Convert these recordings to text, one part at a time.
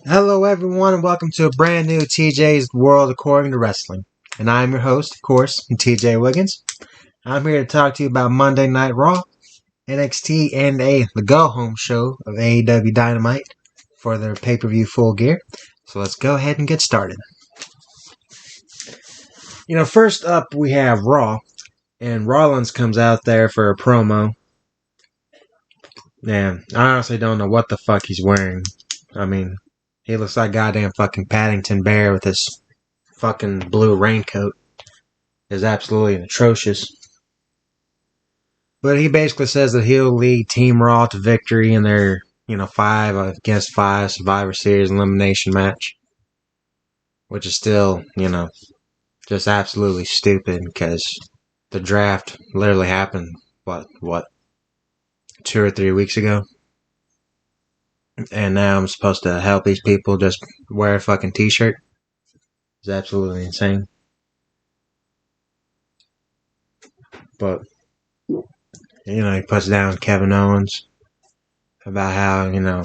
Hello, everyone, and welcome to a brand new TJ's World According to Wrestling. And I'm your host, of course, TJ Wiggins. I'm here to talk to you about Monday Night Raw, NXT, and the go-home show of AEW Dynamite for their pay-per-view Full Gear. So let's go ahead and get started. First up we have Raw, and Rollins comes out there for a promo. Man, I honestly don't know what the fuck he's wearing. I mean, he looks like goddamn fucking Paddington Bear with his fucking blue raincoat. Is absolutely atrocious. But he basically says that he'll lead Team Raw to victory in their, 5 against 5 Survivor Series elimination match. Which is still, just absolutely stupid because the draft literally happened, what, 2 or 3 weeks ago? And now I'm supposed to help these people just wear a fucking t-shirt? It's absolutely insane. But, he puts down Kevin Owens about how,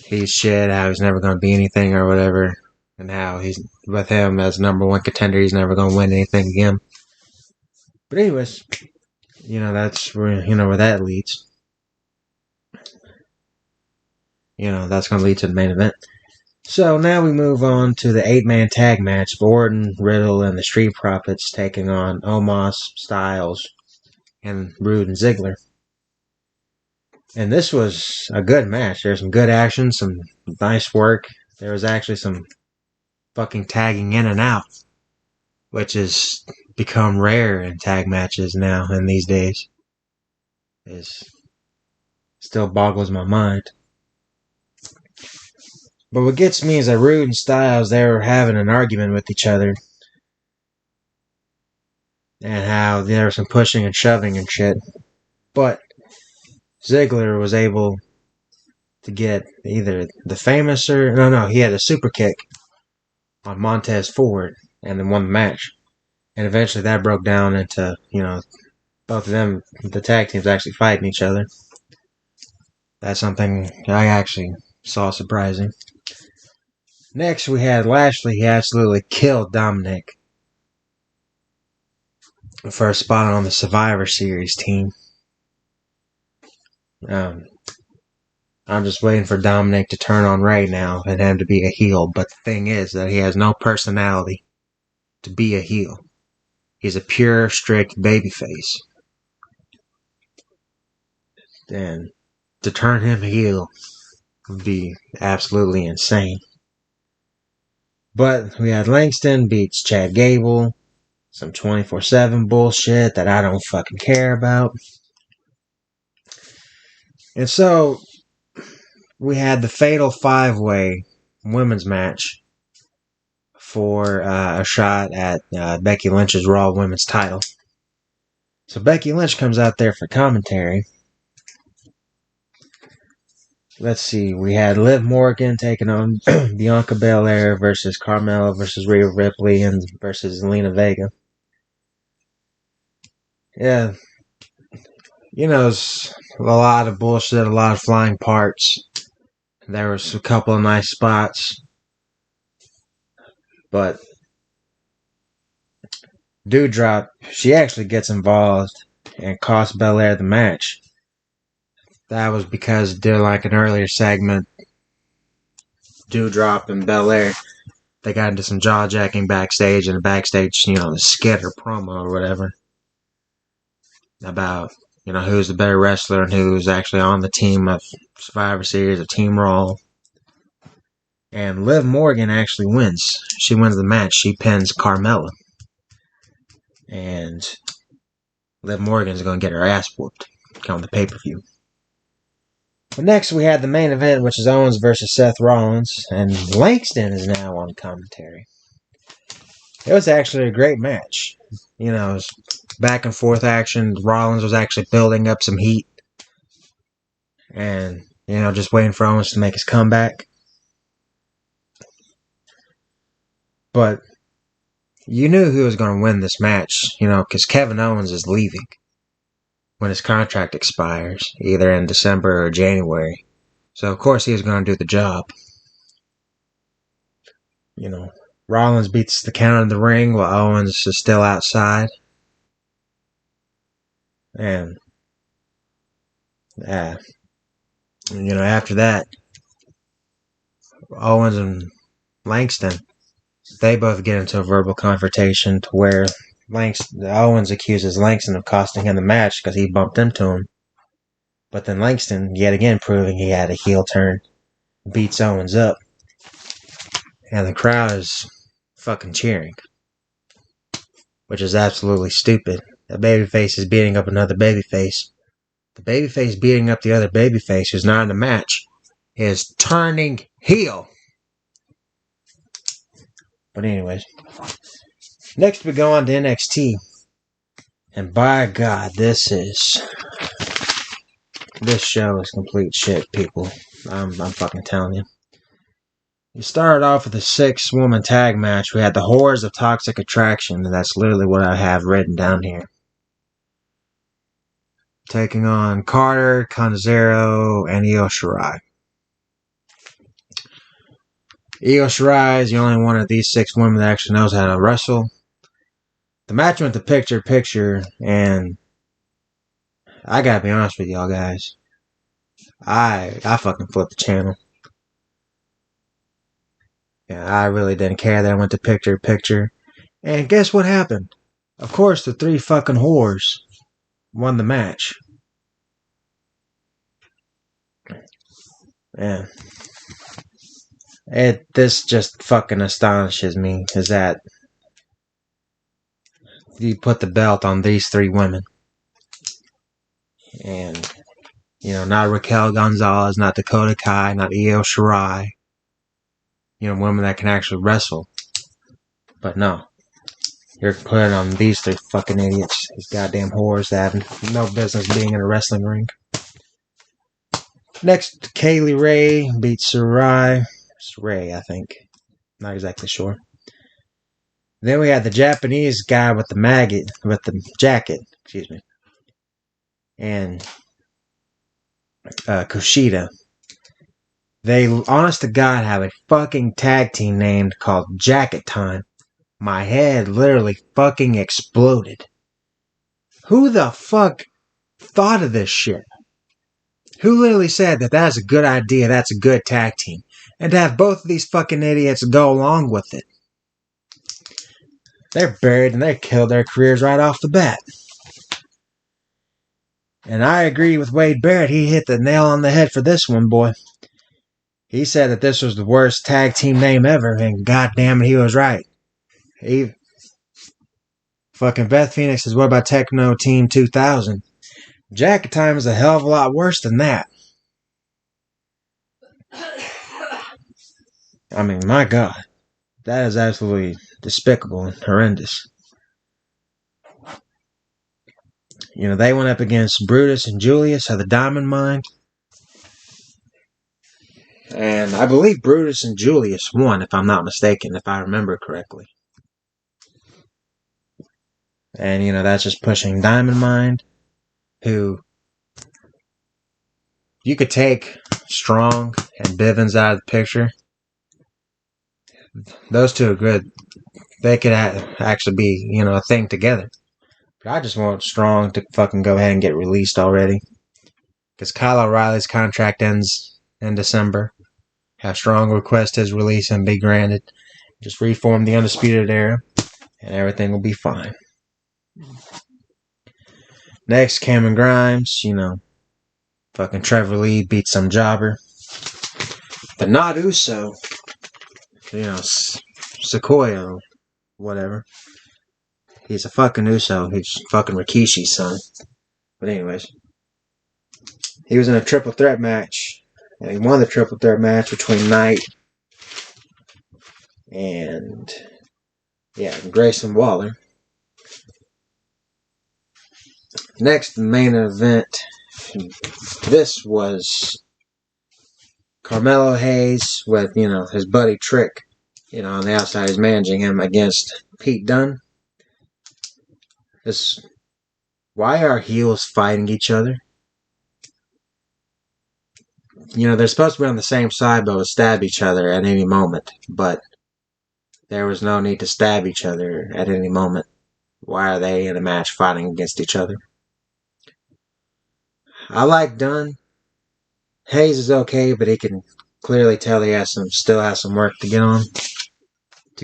he's shit, how he's never going to be anything or whatever, and how he's, with him as number one contender, he's never going to win anything again. But anyways, that's where, where that leads. That's going to lead to the main event. So now we move on to the 8-man tag match of Orton, Riddle, and the Street Profits taking on Omos, Styles, and Rude and Ziggler. And this was a good match. There's some good action, some nice work. There was actually some fucking tagging in and out, which has become rare in tag matches now in these days. It still boggles my mind. But what gets me is that Rude and Styles, they were having an argument with each other. And how there was some pushing and shoving and shit. But Ziggler was able to get either the famous or... No, he had a super kick on Montez Ford and then won the match. And eventually that broke down into, both of them, the tag teams actually fighting each other. That's something I actually saw surprising. Next, we had Lashley. He absolutely killed Dominic for a spot on the Survivor Series team. I'm just waiting for Dominic to turn on Ray now and him to be a heel. But the thing is that he has no personality to be a heel. He's a pure, strict babyface. And to turn him heel would be absolutely insane. But we had Langston beats Chad Gable. Some 24/7 bullshit that I don't fucking care about. And so, we had the Fatal 5-Way women's match for a shot at Becky Lynch's Raw Women's title. So Becky Lynch comes out there for commentary. Let's see, we had Liv Morgan taking on Bianca Belair versus Carmella versus Rhea Ripley and versus Zelina Vega. Yeah, it's a lot of bullshit, a lot of flying parts. There was a couple of nice spots. But Doudrop, she actually gets involved and costs Belair the match. That was because during like an earlier segment, Doudrop and Belair, they got into some jaw-jacking backstage and a backstage, the skit or promo or whatever. About, who's the better wrestler and who's actually on the team of Survivor Series or Team Raw. And Liv Morgan actually wins. She wins the match. She pins Carmella. And Liv Morgan's going to get her ass whooped on the pay-per-view. But next we had the main event, which is Owens versus Seth Rollins. And Langston is now on commentary. It was actually a great match. It was back and forth action. Rollins was actually building up some heat. And, just waiting for Owens to make his comeback. But you knew who was going to win this match, because Kevin Owens is leaving when his contract expires, either in December or January. So, of course, he was going to do the job. You know, Rollins beats the count in the ring while Owens is still outside. And, after that, Owens and Langston, they both get into a verbal confrontation to where Owens accuses Langston of costing him the match because he bumped into him. But then Langston, yet again proving he had a heel turn, beats Owens up. And the crowd is fucking cheering. Which is absolutely stupid. A babyface is beating up another babyface. The babyface beating up the other babyface who's not in the match is turning heel. But anyways. Next we go on to NXT. And by God, this show is complete shit, people. I'm fucking telling you. We started off with a 6-woman tag match. We had the Horrors of Toxic Attraction, and that's literally what I have written down here. Taking on Carter, Kanzero, and Io Shirai. Io Shirai is the only one of these 6 women that actually knows how to wrestle. The match went to picture, and I gotta be honest with y'all guys. I fucking flipped the channel. Yeah, I really didn't care that I went to picture. And guess what happened? Of course, the 3 fucking whores won the match. Yeah. This just fucking astonishes me, is that you put the belt on these 3 women. And, not Raquel Gonzalez, not Dakota Kai, not Io Shirai. Women that can actually wrestle. But no. You're putting on these 3 fucking idiots. These goddamn whores that have no business being in a wrestling ring. Next, Kaylee Ray beats Sarai. It's Ray, I think. Not exactly sure. Then we had the Japanese guy with the jacket, and Kushida. They, honest to God, have a fucking tag team named called Jacket Time. My head literally fucking exploded. Who the fuck thought of this shit? Who literally said that that's a good idea, that's a good tag team? And to have both of these fucking idiots go along with it. They're buried and they killed their careers right off the bat. And I agree with Wade Barrett. He hit the nail on the head for this one, boy. He said that this was the worst tag team name ever, and goddamn it, he was right. Fucking Beth Phoenix says, what about Techno Team 2000? Jacket Time is a hell of a lot worse than that. I mean, my God. That is absolutely despicable and horrendous. They went up against Brutus and Julius of the Diamond Mine. And I believe Brutus and Julius won, if I'm not mistaken, if I remember correctly. And, that's just pushing Diamond Mine, who you could take Strong and Bivens out of the picture. Those 2 are good. They could actually be, a thing together. But I just want Strong to fucking go ahead and get released already. Because Kyle O'Reilly's contract ends in December. Have Strong request his release and be granted. Just reform the Undisputed Era, and everything will be fine. Next, Cameron Grimes, fucking Trevor Lee beats some jobber. But not Uso. Sequoia, whatever. He's a fucking Uso. He's fucking Rikishi's son. But anyways. He was in a triple threat match. And he won the triple threat match between Knight and Grayson Waller. Next, the main event. This was Carmelo Hayes with, his buddy Trick, on the outside. He's managing him against Pete Dunne. Why are heels fighting each other? They're supposed to be on the same side, but will stab each other at any moment. But There was no need to stab each other at any moment. Why are they in a match fighting against each other? I like Dunn. Hayes is okay, but he can clearly tell he still has some work to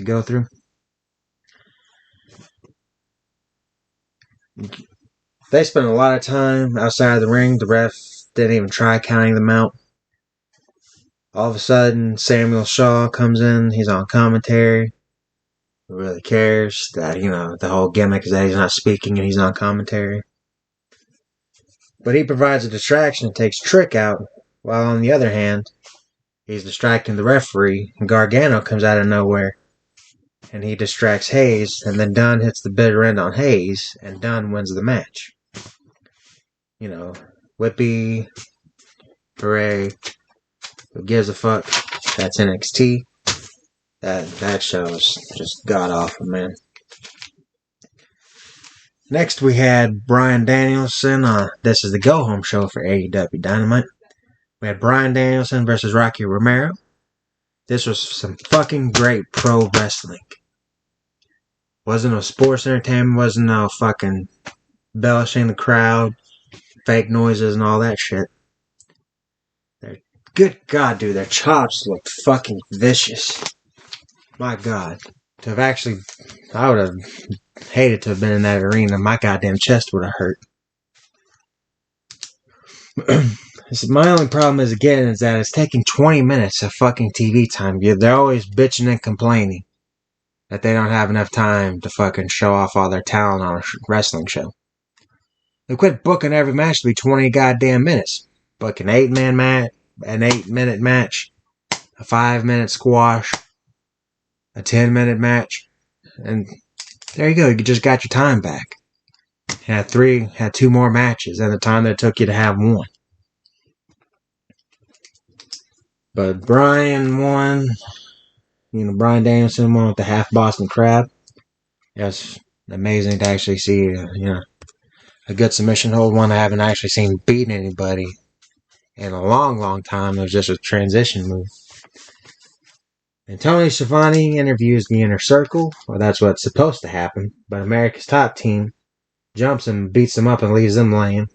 go through. They spent a lot of time outside of the ring. The ref didn't even try counting them out. All of a sudden, Samuel Shaw comes in. He's on commentary. Who really cares that, the whole gimmick is that he's not speaking and he's on commentary. But he provides a distraction and takes Trick out, while on the other hand, he's distracting the referee, and Gargano comes out of nowhere, and he distracts Hayes, and then Dunn hits the bitter end on Hayes, and Dunn wins the match. Whippy, hooray, who gives a fuck? That's NXT. That show is just god-awful, man. Next, we had Bryan Danielson. This is the go-home show for AEW Dynamite. We had Bryan Danielson versus Rocky Romero. This was some fucking great pro wrestling. Wasn't no sports entertainment. Wasn't no fucking embellishing the crowd, fake noises, and all that shit. Good God, dude, their chops looked fucking vicious. My God. To have actually... I would have hated to have been in that arena. My goddamn chest would have hurt. My only problem is that it's taking 20 minutes of fucking TV time. They're always bitching and complaining that they don't have enough time to fucking show off all their talent on a wrestling show. They quit booking every match to be 20 goddamn minutes. Book an 8-man match, an 8-minute match, a 5-minute squash, a 10-minute match, and there you go. You just got your time back. Had 2 more matches and the time that it took you to have one. But Bryan won. Bryan Danielson won with the half Boston Crab. It was amazing to actually see, a good submission hold. One I haven't actually seen beating anybody in a long, long time. It was just a transition move. And Tony Schiavone interviews the Inner Circle, or that's what's supposed to happen. But America's Top Team jumps him, beats him up, and leaves them laying.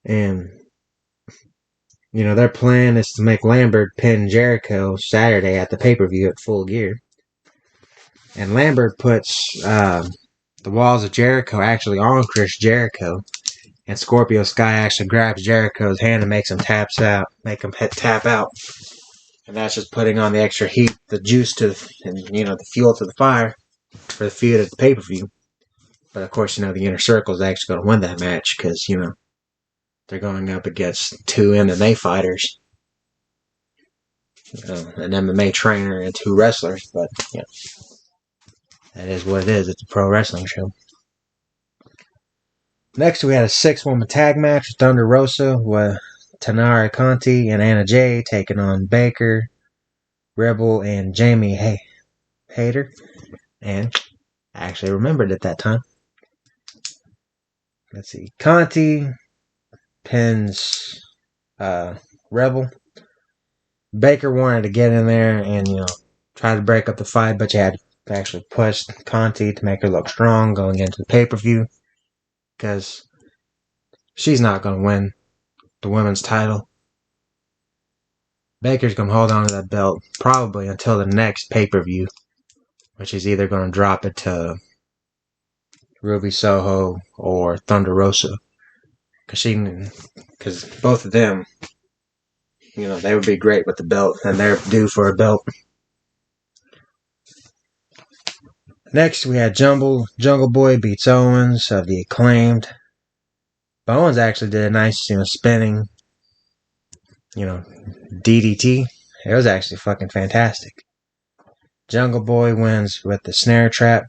And their plan is to make Lambert pin Jericho Saturday at the pay-per-view at Full Gear. And Lambert puts the walls of Jericho actually on Chris Jericho. And Scorpio Sky actually grabs Jericho's hand and makes him tap out. And that's just putting on the extra heat, the juice the fuel to the fire for the feud at the pay-per-view. But of course, the Inner Circle is actually going to win that match because, they're going up against 2 MMA fighters, an MMA trainer and 2 wrestlers. But that is what it is. It's a pro wrestling show. Next, we had a 6-woman tag match with Thunder Rosa with Tanara Conti and Anna Jay taking on Baker, Rebel, and Jamie Hayter. And I actually remembered at that time. Let's see. Conti pins Rebel. Baker wanted to get in there and, try to break up the fight, but you had to actually push Conti to make her look strong going into the pay-per-view. Because she's not going to win the women's title. Baker's going to hold on to that belt probably until the next pay-per-view, which is either going to drop it to Ruby Soho or Thunder Rosa. Because both of them, they would be great with the belt, and they're due for a belt. Next, we had Jungle Boy beats Owens of the Acclaimed. But Owens actually did a nice, spinning, DDT. It was actually fucking fantastic. Jungle Boy wins with the snare trap.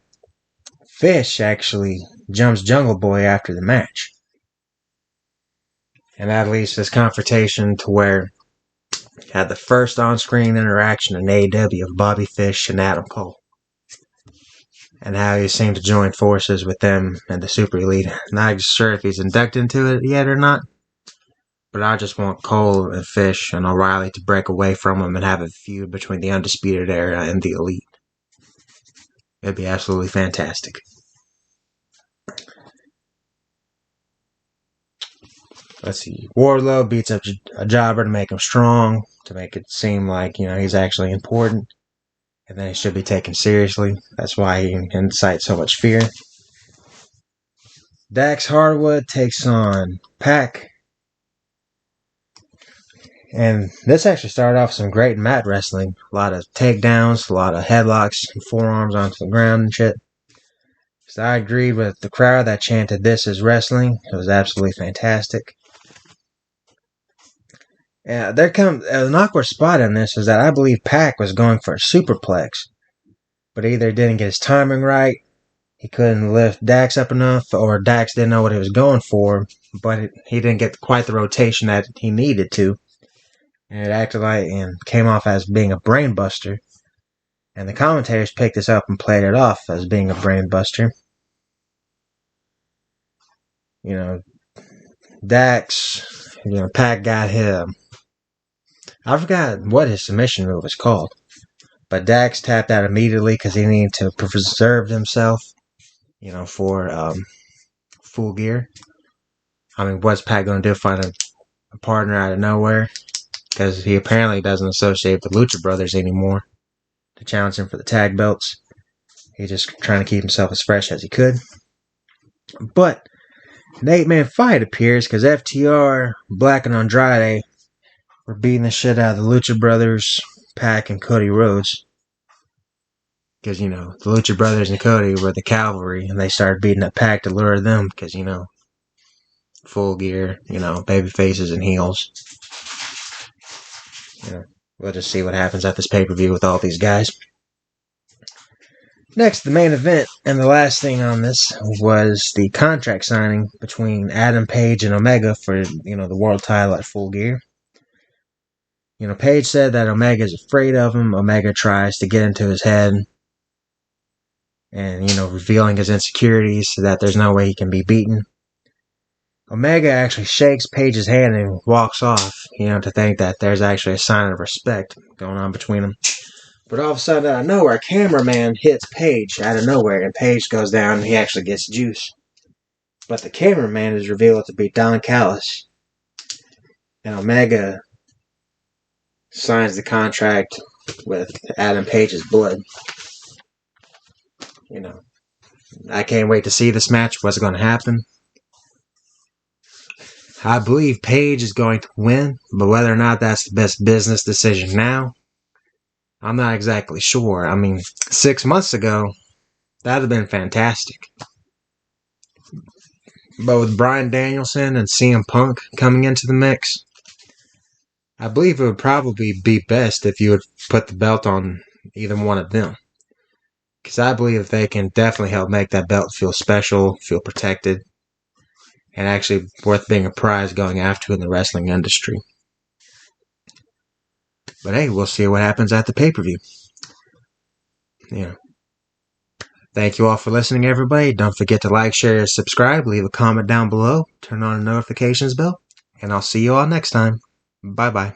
Fish actually jumps Jungle Boy after the match. And that leads to this confrontation to where it had the first on-screen interaction in AEW of Bobby Fish and Adam Cole. And how he seemed to join forces with them and the Super Elite. Not sure if he's inducted into it yet or not. But I just want Cole and Fish and O'Reilly to break away from him and have a feud between the Undisputed Era and the Elite. It'd be absolutely fantastic. Let's see. Wardlow beats up a jobber to make him strong, to make it seem like, he's actually important. And then he should be taken seriously. That's why he incites so much fear. Dax Hardwood takes on Pac. And this actually started off some great mat wrestling. A lot of takedowns, a lot of headlocks and forearms onto the ground and shit. So I agreed with the crowd that chanted, "This is wrestling." It was absolutely fantastic. Yeah, there comes an awkward spot in this is that I believe Pac was going for a superplex, but either didn't get his timing right, he couldn't lift Dax up enough, or Dax didn't know what he was going for, but he didn't get quite the rotation that he needed to. And it acted like and came off as being a brain buster. And the commentators picked this up and played it off as being a brain buster. Dax, Pac got him. I forgot what his submission move was called. But Dax tapped out immediately because he needed to preserve himself, for Full Gear. I mean, what's Pac going to do? Find a partner out of nowhere? Because he apparently doesn't associate with the Lucha Brothers anymore to challenge him for the tag belts. He's just trying to keep himself as fresh as he could. But an 8-man fight appears because FTR, Black and Andrade were beating the shit out of the Lucha Brothers, Pac, and Cody Rhodes. Because, the Lucha Brothers and Cody were the cavalry, and they started beating up Pac to lure them because, Full Gear, baby faces and heels. We'll just see what happens at this pay-per-view with all these guys. Next, the main event, and the last thing on this was the contract signing between Adam Page and Omega for, the world title at Full Gear. Page said that Omega is afraid of him. Omega tries to get into his head and, revealing his insecurities so that there's no way he can be beaten. Omega actually shakes Page's hand and walks off, to think that there's actually a sign of respect going on between them. But all of a sudden, out of nowhere, a cameraman hits Page out of nowhere, and Page goes down and he actually gets juice. But the cameraman is revealed to be Don Callis. And Omega signs the contract with Adam Page's blood. I can't wait to see this match. What's going to happen? I believe Page is going to win, but whether or not that's the best business decision now, I'm not exactly sure. I mean, 6 months ago, that would have been fantastic. But with Bryan Danielson and CM Punk coming into the mix, I believe it would probably be best if you would put the belt on either one of them. Because I believe they can definitely help make that belt feel special, feel protected, and actually worth being a prize going after in the wrestling industry. But hey, we'll see what happens at the pay-per-view. Thank you all for listening, everybody. Don't forget to like, share, subscribe, leave a comment down below, turn on the notifications bell, and I'll see you all next time. Bye-bye.